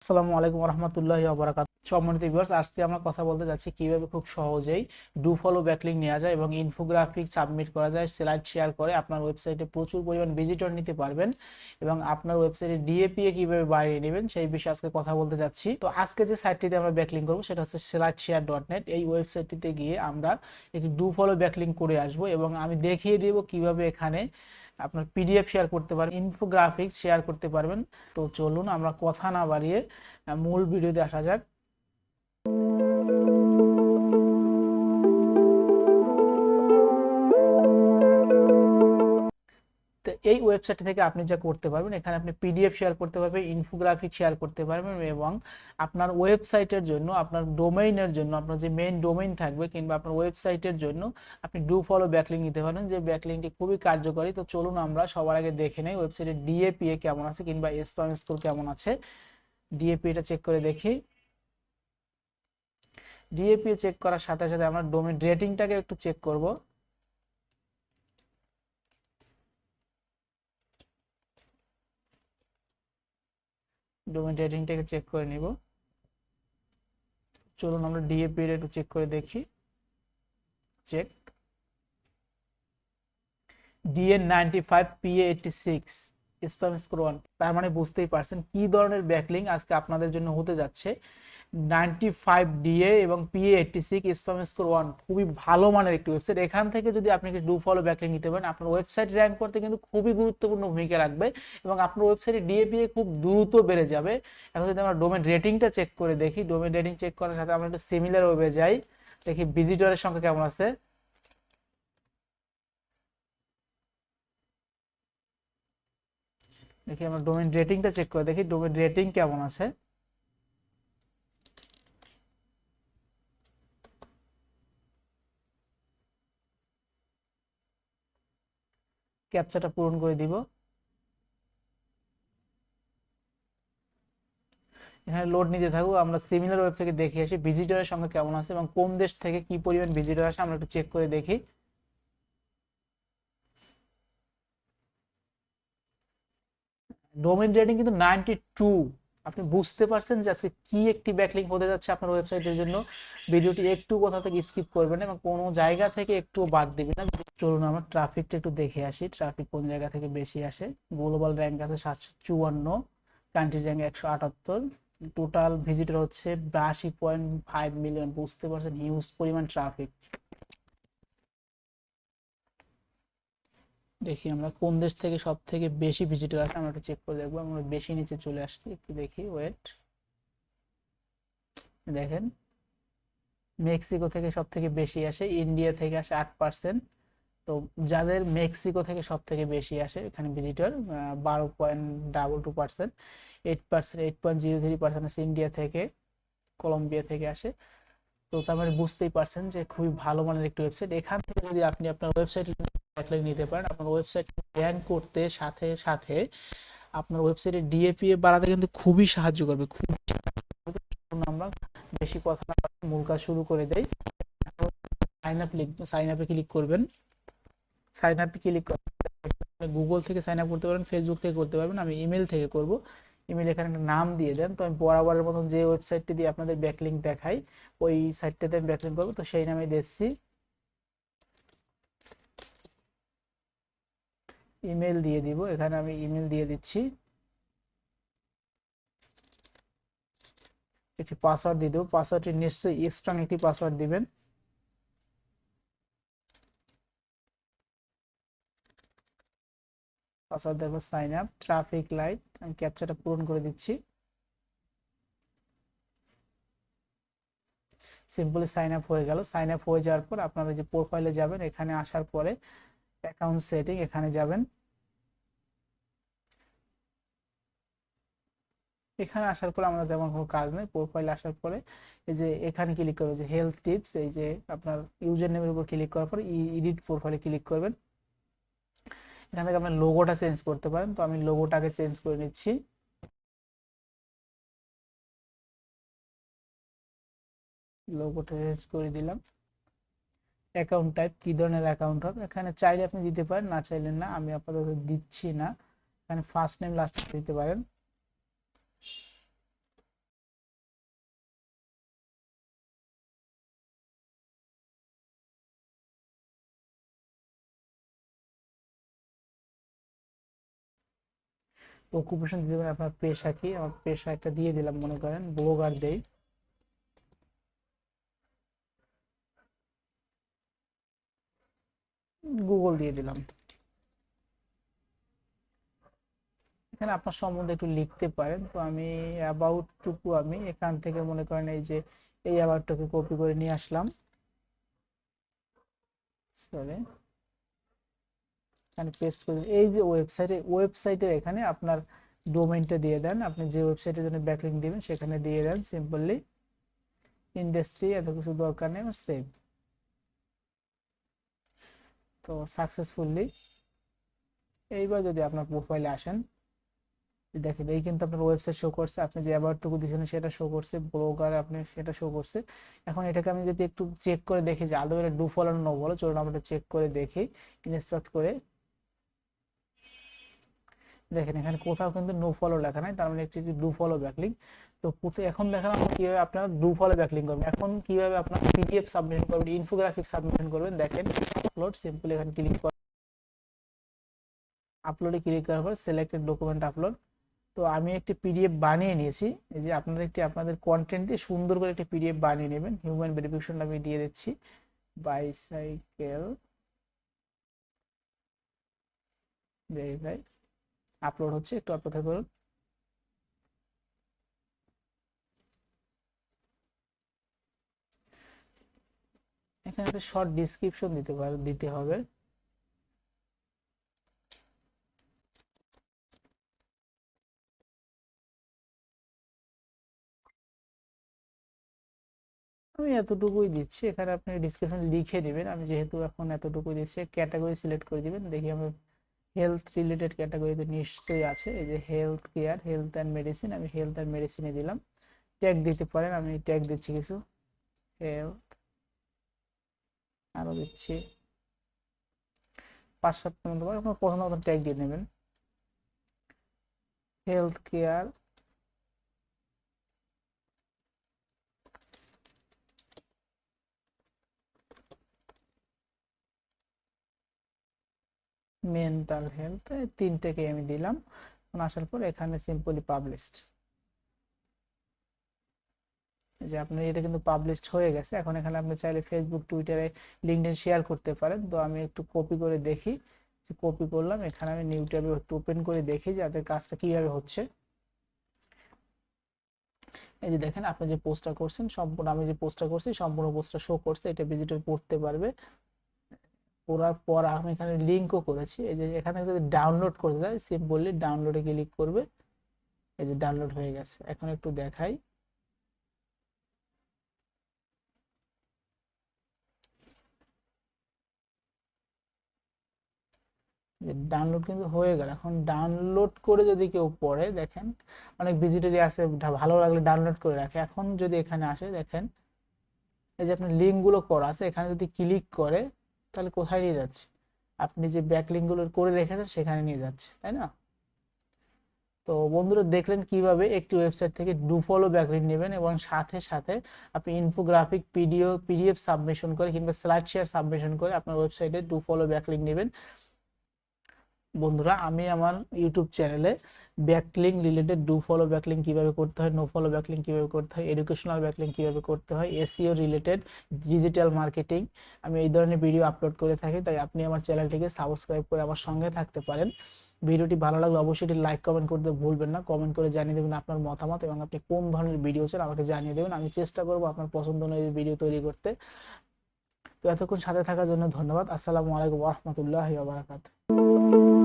আসসালামু আলাইকুম রহমতুল্লাহি ওয়া বারাকাতুহু। সম্মানিত ভিউয়ার্স, আজকে আমরা কথা বলতে যাচ্ছি কিভাবে খুব সহজেই ডু ফলো ব্যাকলিংক নেওয়া যায় এবং ইনফোগ্রাফিক সাবমিট করা যায়, স্লাইড শেয়ার করে আপনার ওয়েবসাইটে প্রচুর পরিমাণ ভিজিটর নিতে পারবেন এবং আপনার ওয়েবসাইটে ডিএপিএ কিভাবে বাড়িয়ে নেবেন সেই বিষয়ে আজকে কথা বলতে যাচ্ছি। তো আজকে যে সাইটটিতে আমরা ব্যাকলিংক করব সেটা হচ্ছে slightshare.net। এই ওয়েবসাইটটিতে গিয়ে আমরা একটি ডু ফলো ব্যাকলিংক করে আসব এবং আমি দেখিয়ে দেব কিভাবে এখানে আপনার পিডিএফ শেয়ার করতে পারবেন, ইনফোগ্রাফিক্স শেয়ার করতে পারবেন। তো চলুন আমরা কথা না বাড়িয়ে মূল ভিডিওতে আসা যাক। তো এই ওয়েবসাইট থেকে আপনি যা করতে পারবেন, এখানে আপনি পিডিএফ শেয়ার করতে পারবেন, ইনফোগ্রাফিক শেয়ার করতে পারবেন এবং আপনার ওয়েবসাইটের জন্য, আপনার ডোমেইনের জন্য, আপনার যে মেইন ডোমেইন থাকবে কিংবা আপনার ওয়েবসাইটের জন্য আপনি ডু ফলো ব্যাকলিংক নিতে পারেন, যে ব্যাকলিংকটি খুবই কার্যকরী। তো চলুন আমরা সবার আগে দেখে নেই ওয়েবসাইটের ডিএপিএ কেমন আছে কিংবা স্প্যাম স্কোর কেমন আছে। ডিএপিএটা চেক করে দেখি। ডিএপিএ চেক করার সাথে সাথে আমরা ডোমেইন রেটিংটাকে একটু চেক করব। ডোমেইন রেটিংটাকে চেক করে নিব। চলুন আমরা ডিএপি একটু চেক করে দেখি। Check DN 95 PA 86 spam score 1। তার মানে বুঝতেই পারছেন কি ধরনের ব্যাকলিং আজকে আপনাদের জন্য হতে যাচ্ছে। 95 ডিএ এবং পিএ 86 স্প্যাম স্কোর 1 খুবই ভালো মানের একটি ওয়েবসাইট। এখান থেকে যদি আপনি একটি ডু ফলো ব্যাকলিং নিতে পারেন, আপনার ওয়েবসাইট র্যাঙ্ক করতে কিন্তু খুবই গুরুত্বপূর্ণ ভূমিকা রাখবে এবং আপনার ওয়েবসাইটে ডিএপিএ খুব দ্রুত বেড়ে যাবে। এখন যদি আমরা ডোমেন রেটিংটা চেক করে দেখি, ডোমেন রেটিং চেক করার সাথে আমরা একটু সিমিলার ওয়েবে যাই, দেখি ভিজিটরের সংখ্যা কেমন আছে। দেখি আমরা ডোমেইন রেটিংটা চেক করে দেখি ডোমেইন রেটিং কেমন আছে। ক্যাপচাটা পূরণ করে দিব। এখানে লোড নিতে থাকুক, আমরা সিমিলার ওয়েব থেকে দেখে আসি ভিজিটরের সংখ্যা কেমন আছে এবং কোন দেশ থেকে কি পরিমাণ ভিজিটর আসে আমরা একটু চেক করে দেখি। ডোমেইন রেটিং কিন্তু 92। আপনি বুঝতে পারছেন যে আজকে কি একটি ব্যাকলিংক হতে যাচ্ছে আপনার ওয়েবসাইটের জন্য। ভিডিওটি একটু কোথা থেকে স্কিপ করবেন না এবং কোনো জায়গা থেকে একটু বাদ দিবেন না। চলুন আমরা ট্রাফিকটা একটু দেখে আসি, ট্রাফিক কোন জায়গা থেকে বেশি আসে। গ্লোবাল র্যাঙ্ক আছে 754, কান্ট্রি র্যাঙ্ক 178, টোটাল ভিজিটর হচ্ছে 82.5 মিলিয়ন। বুঝতে পারছেন হিউজ পরিমাণ ট্রাফিক। দেখি আমরা কোন দেশ থেকে সব থেকে বেশি ভিজিটর আসে আমরা একটু চেক করে দেখবো। আমরা বেশি নিচে চলে আসছি, একটু দেখি, ওয়েট। দেখেন মেক্সিকো থেকে সব থেকে বেশি আসে, ইন্ডিয়া থেকে আসে 8%। তো যাদের মেক্সিকো থেকে সব থেকে বেশি আসে এখানে ভিজিটর 12.22%, 8%, 8.03% আছে ইন্ডিয়া থেকে, কলম্বিয়া থেকে আসে। তো তার মানে বুঝতেই পারছেন যে খুবই ভালো মানের একটি ওয়েবসাইট। এখান থেকে যদি আপনি আপনার ওয়েবসাইট ব্যাকলিংক নিতে পারেন, আপনার ওয়েবসাইট র্যাঙ্ক করতে সাথে সাথে আপনার ওয়েবসাইটের ডিএপিএ বাড়াতে কিন্তু খুবই সাহায্য করবে। খুব আমরা বেশি কথা না বলে মূল কাজ শুরু করে দেই। সাইন আপে ক্লিক করবেন। সাইন আপে ক্লিক করে গুগল থেকে সাইন আপ করতে পারেন, ফেসবুক থেকে করতে পারবেন। আমি ইমেল থেকে করব। ইমেল এখানে একটা নাম দিয়ে দেন। তো আমি বরাবরের মতন যে ওয়েবসাইটটি দিয়ে আপনাদের ব্যাকলিংক দেখাই ওই সাইটটাতে আমি ব্যাকলিংক করবো, তো সেই নামে দিচ্ছি। ইমেল দিয়ে দিব, এখানে আমি ইমেল দিয়ে দিচ্ছি। একটি পাসওয়ার্ড দিয়ে দেবো, পাসওয়ার্ডটি নিশ্চয়ই স্ট্রং একটি পাসওয়ার্ড দিবেন। পাসওয়ার্ড দেওয়ার সাইন আপ, ট্রাফিক লাইট, আমি ক্যাপচাটা পূরণ করে দিচ্ছি। সিম্পলি সাইন আপ হয়ে গেল। সাইন আপ হয়ে যাওয়ার পর আপনারা যে প্রোফাইলে যাবেন, এখানে আসার পরে অ্যাকাউন্ট সেটিং এখানে যাবেন। এখানে আসার পরে আমাদের তেমন কোনো কাজ নেই। প্রোফাইলে আসার পরে এই যে এখানে ক্লিক করবেন, যে হেলথ টিপস, এই যে আপনার ইউজার নেমের উপর ক্লিক করার পর এডিট প্রোফাইলে ক্লিক করবেন। এখান থেকে আপনার লোগোটা চেঞ্জ করতে পারেন, তো আমি লোগোটাকে চেঞ্জ করে নিচ্ছি। লোগোটা চেঞ্জ করে দিলাম। অ্যাকাউন্ট টাইপ কি ধরনের অ্যাকাউন্ট হবে এখানে চাইলে আপনি দিতে পারেন, না চাইলে না, আমি আপাতত দিচ্ছি না। এখানে ফার্স্ট নেম লাস্ট নেম দিতে পারেন। অকুপেশন দিতে পারেন আপনার পেশা কি, আমার পেশা একটা দিয়ে দিলাম, মনে করেন ব্লগার দেই, গুগল দিয়ে দিলাম। এখানে আপনার সম্বন্ধে একটু লিখতে পারেন। তো আমি অ্যাবাউট টুকু আমি এখান থেকে মনে করেন এই যে এই অ্যাবাউটটাকে কপি করে নিয়ে আসলাম, সরি এখানে পেস্ট করে এই যে ওয়েবসাইটের এখানে আপনার ডোমেইনটা দিয়ে দেন, আপনি যে ওয়েবসাইটের জন্য ব্যাকলিংক দিবেন সেখানে দিয়ে দেন সিম্পলি, ইন্ডাস্ট্রি এত কিছু দরকার নেই, সেভ। তো সাকসেসফুলি এইবার যদি আপনার প্রোফাইলে আসেন, দেখেন এই কিন্তু আপনার ওয়েবসাইট শো করছে, আপনি যে অ্যাবাউটটুকু দিয়েছেন সেটা শো করছে, ব্লগার আপনি সেটা শো করছে। এখন এটাকে আমি যদি একটু চেক করে দেখি যে আদৌ এটা ডু ফলো নো বলো, চলুন আমরা চেক করে দেখি, ইন্সপেক্ট করে দেখেন এখানে কোথাও কিন্তু নো ফলো লেখা নাই, তার মানে একটি ডু ফলো ব্যাকলিংক। তো এখন দেখালাম কিভাবে আপনারা ডু ফলো ব্যাকলিংক করবেন। এখন কিভাবে আপনারা পিডিএফ সাবমিশন করবেন, ইনফোগ্রাফিক সাবমিশন করবেন, দেখেন আপলোড, সিম্পলি এখানে ক্লিক করে আপলোডে ক্লিক করার পর সিলেক্টেড ডকুমেন্ট আপলোড। তো আমি একটি পিডিএফ বানিয়ে নিয়েছি, এই যে আপনারা আপনাদের কন্টেন্ট দিয়ে সুন্দর করে একটি পিডিএফ বানিয়ে নেবেন। হিউম্যান ভেরিফিকেশন আমি দিয়ে দিচ্ছি, বাইসাইকেল ভেরিফাই, আপলোড হচ্ছে, একটু অপেক্ষা করুন। এখানে একটা শর্ট ডিসক্রিপশন দিতে হবে। আমি এতটুকুই দিচ্ছি, এখানে আপনি ডিসক্রিপশন লিখে দিবেন। আমি যেহেতু এখন এতটুকুই দিচ্ছি, ক্যাটাগরি সিলেক্ট করে দিবেন। দেখি আমি হেলথ রিলেটেড ক্যাটাগরিতে নিশ্চয়ই আছে, এই যে health care, health and medicine, আমি হেলথ অ্যান্ড মেডিসিনে দিলাম। ট্যাগ দিতে পারেন, আমি ট্যাগ দিচ্ছি কিছু, হেলথ, আরো দিচ্ছি 5-7টার মতো, আপনার পছন্দ মতো ট্যাগ দিয়ে নেবেন। হেলথ কেয়ার, মেন্টাল হেলথ, 3টাকে আমি দিলাম। আসার পর এখানে সিম্পলি পাবলিশড, যে আপনার এটা কিন্তু পাবলিশড হয়ে গেছে। এখন এখানে আপনি চাইলে ফেসবুক, টুইটারে, লিঙ্কডইন শেয়ার করতে পারেন। তো আমি একটু কপি করে দেখি, কপি করলাম, এখানে আমি নিউ ট্যাবে একটু ওপেন করে দেখি যাতে কাজটা কিভাবে হচ্ছে। এই যে দেখেন আপনি যে পোস্টটা করছেন সম্পূর্ণ, আমি যে পোস্টটা করছি সম্পূর্ণ পোস্টটা শো করছে, এটা ভিজিটর পড়তে পারবে। পড়ার পর আমি এখানে লিঙ্কও করেছি, এই যে এখানে যদি ডাউনলোড করতে যায় সিম্পলি ডাউনলোডে ক্লিক করবে, এই যে ডাউনলোড হয়ে গেছে। এখন একটু দেখাই, যে ডাউনলোড কিন্তু হয়ে গেল। এখন ডাউনলোড করে যদি কেউ পড়ে, দেখেন অনেক ভিজিটরই আছে ভালো লাগলে ডাউনলোড করে রাখে। এখন যদি এখানে আসে দেখেন এই যে আপনার লিঙ্কগুলো করা আছে, এখানে যদি ক্লিক করে তাহলে কোথায় নিয়ে যাচ্ছে, আপনি যে ব্যাকলিঙ্কগুলো করে রেখেছেন সেখানে নিয়ে যাচ্ছে, তাই না? তো বন্ধুরা দেখলেন কিভাবে একটি ওয়েবসাইট থেকে ডু ফলো ব্যাকলিঙ্ক নেবেন এবং সাথে সাথে আপনি ইনফোগ্রাফিক পিডিএফ সাবমিশন করে কিংবা স্লাইড শেয়ার সাবমিশন করে আপনার ওয়েবসাইটে ডু ফলো ব্যাকলিঙ্ক নেবেন। বন্ধুরা আমি আমার ইউটিউব চ্যানেলে backlink related do follow backlink কিভাবে করতে হয়, নো ফলো ব্যাকলিঙ্ক কিভাবে করতে হয়, এডুকেশনাল ব্যাকলিঙ্ক কিভাবে করতে হয়, এসইও রিলেটেড, ডিজিটাল মার্কেটিং, আমি এই ধরনের ভিডিও আপলোড করে থাকি। তাই আপনি আমার চ্যানেলটিকে সাবস্ক্রাইব করে আমার সঙ্গে থাকতে পারেন। ভিডিওটি ভালো লাগলে অবশ্যই লাইক কমেন্ট করতে ভুলবেন না, কমেন্ট করে জানিয়ে দেবেন আপনার মতামত এবং আপনি কোন ধরনের ভিডিও চান আমাকে জানিয়ে দেবেন। আমি চেষ্টা করব আপনার পছন্দ অনুযায়ী ভিডিও তৈরি করতে। তো এতক্ষণ সাথে থাকার জন্য ধন্যবাদ। আসসালামু আলাইকুম ওয়া রাহমাতুল্লাহি ওয়া বারাকাতুহু।